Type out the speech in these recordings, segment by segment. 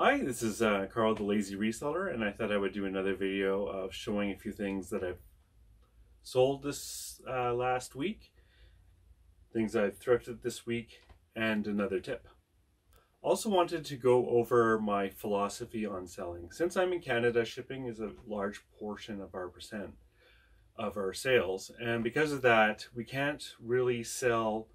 Hi, this is Carl the Lazy Reseller, and I thought I would do another video of showing a few things that I've sold this last week, things I've thrifted this week, and another tip. Also wanted to go over my philosophy on selling. Since I'm in Canada, shipping is a large portion of our percent of our sales, and because of that, we can't really sell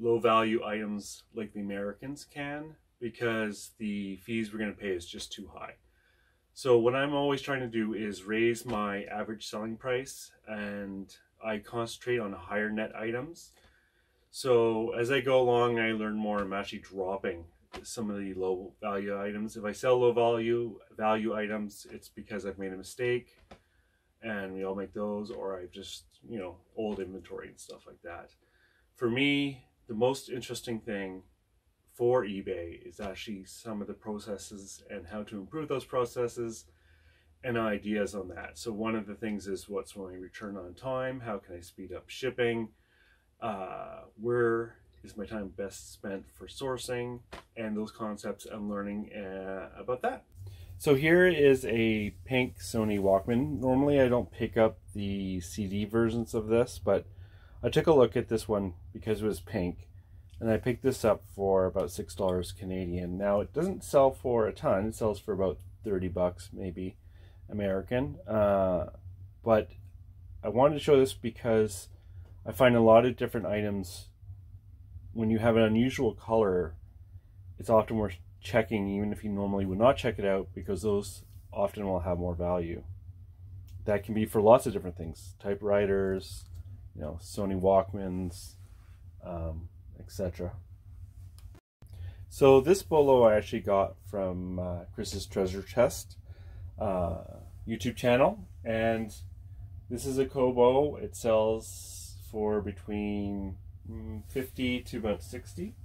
low value items like the Americans can, because the fees we're going to pay is just too high. So what I'm always trying to do is raise my average selling price, and I concentrate on higher net items. So as I go along, I learn more. I'm actually dropping some of the low value items. If I sell low value items, it's because I've made a mistake, and we all make those, or I've just, old inventory and stuff like that. For me, the most interesting thing for eBay is actually some of the processes and how to improve those processes and ideas on that. So one of the things is, what's my return on time? How can I speed up shipping? Where is my time best spent for sourcing? And those concepts I'm learning about that. So here is a pink Sony Walkman. Normally I don't pick up the CD versions of this, but I took a look at this one because it was pink. And I picked this up for about $6 Canadian. Now it doesn't sell for a ton. It sells for about 30 bucks, maybe American. But I wanted to show this because I find a lot of different items, when you have an unusual color, it's often worth checking, even if you normally would not check it out, because those often will have more value. That can be for lots of different things: typewriters, Sony Walkmans, etc. So this bolo I actually got from Chris's Treasure Chest YouTube channel, and this is a Kobo. It sells for between 50 to about 60.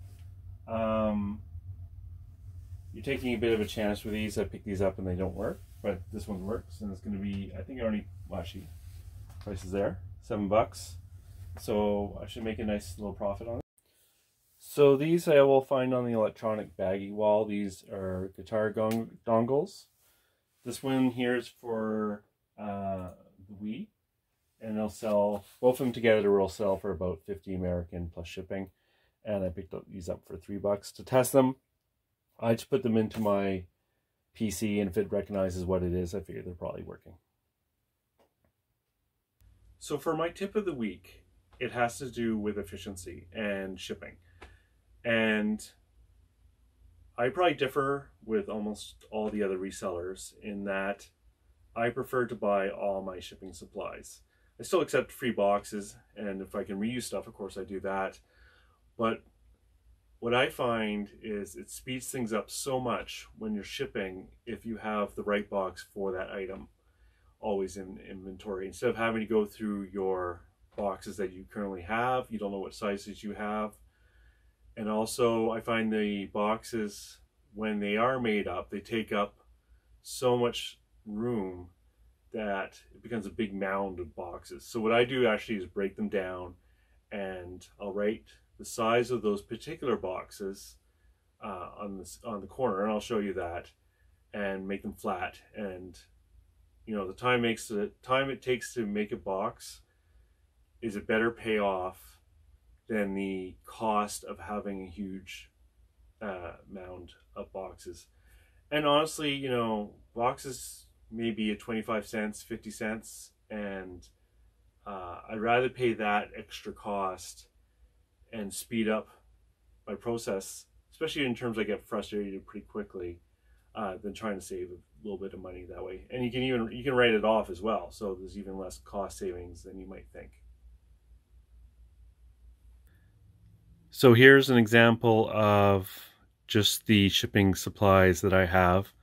You're taking a bit of a chance with these. I picked these up and they don't work, but this one works, and it's going to be, I think I already, well, actually, price is there, $7. So I should make a nice little profit on it. So these I will find on the electronic baggie wall. These are guitar dongles. This one here is for the Wii, and they'll sell, both of them together will sell for about 50 American plus shipping. And I picked these up for $3 to test them. I just put them into my PC, and if it recognizes what it is, I figure they're probably working. So for my tip of the week, it has to do with efficiency and shipping. And I probably differ with almost all the other resellers in that I prefer to buy all my shipping supplies. I still accept free boxes, and if I can reuse stuff, of course I do that. But what I find is it speeds things up so much when you're shipping if you have the right box for that item always in inventory. Instead of having to go through your boxes that you currently have, you don't know what sizes you have. And also I find the boxes, when they are made up, they take up so much room that it becomes a big mound of boxes. So what I do actually is break them down, and I'll write the size of those particular boxes on the corner, and I'll show you that, and make them flat. And the time it takes to make a box is a better payoff than the cost of having a huge mound of boxes. And honestly, boxes may be at 25 cents, 50 cents, and I'd rather pay that extra cost and speed up my process, especially in terms I get frustrated pretty quickly, than trying to save a little bit of money that way. And you can write it off as well, so there's even less cost savings than you might think. So here's an example of just the shipping supplies that I have.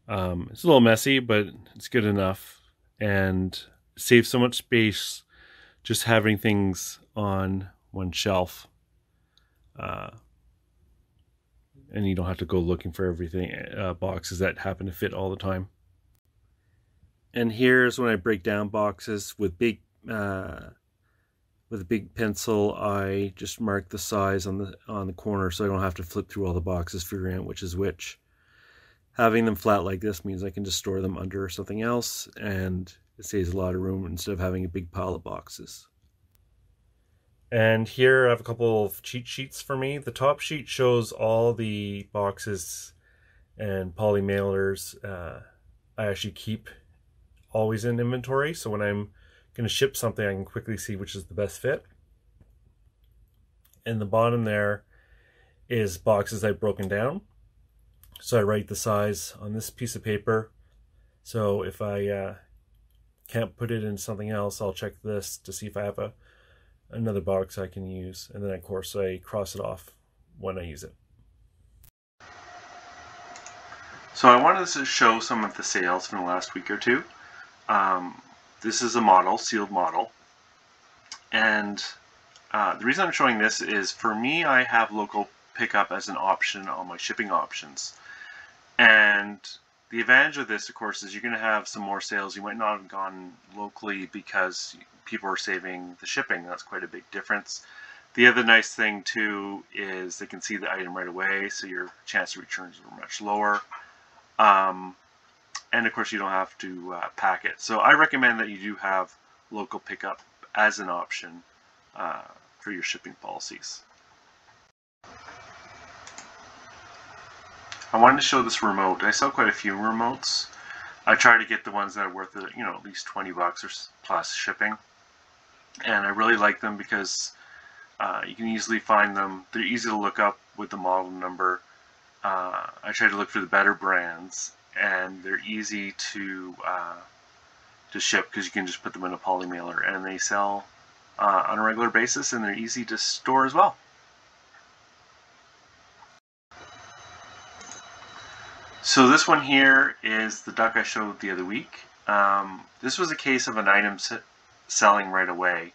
It's a little messy, but it's good enough, and saves so much space just having things on one shelf, and you don't have to go looking for everything, boxes that happen to fit all the time. And here's when I break down boxes with a big pencil. I just mark the size on the corner, so I don't have to flip through all the boxes figuring out which is which. Having them flat like this means I can just store them under something else, and it saves a lot of room instead of having a big pile of boxes. And here I have a couple of cheat sheets for me. The top sheet shows all the boxes and poly mailers I actually keep always in inventory, so when I'm going to ship something I can quickly see which is the best fit. And the bottom there is boxes I've broken down. So I write the size on this piece of paper. So if I can't put it in something else, I'll check this to see if I have another box I can use. And then of course I cross it off when I use it. So I wanted to show some of the sales from the last week or two. This is a model, sealed model. And the reason I'm showing this is, for me, I have local pickup as an option on my shipping options. And the advantage of this, of course, is you're going to have some more sales. You might not have gone locally because people are saving the shipping. That's quite a big difference. The other nice thing, too, is they can see the item right away, so your chance of returns are much lower. And, of course, you don't have to pack it. So I recommend that you do have local pickup as an option for your shipping policies. I wanted to show this remote. I sell quite a few remotes. I try to get the ones that are worth, at least 20 bucks or plus shipping. And I really like them because you can easily find them. They're easy to look up with the model number. I try to look for the better brands, and they're easy to ship because you can just put them in a poly mailer, and they sell on a regular basis, and they're easy to store as well. So this one here is the duck I showed the other week. This was a case of an item selling right away.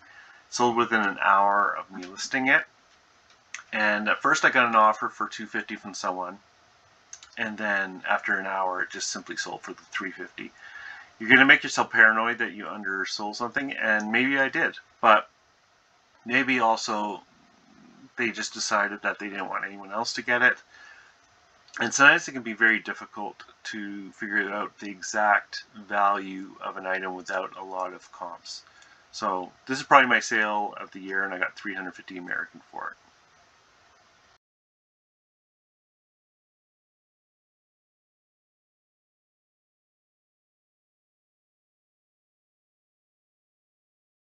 Sold within an hour of me listing it. And at first I got an offer for $250 from someone. And then after an hour it just simply sold for the $350. You're going to make yourself paranoid that you undersold something, and maybe I did. But maybe also they just decided that they didn't want anyone else to get it. And sometimes it can be very difficult to figure out the exact value of an item without a lot of comps. So this is probably my sale of the year, and I got $350 American for it.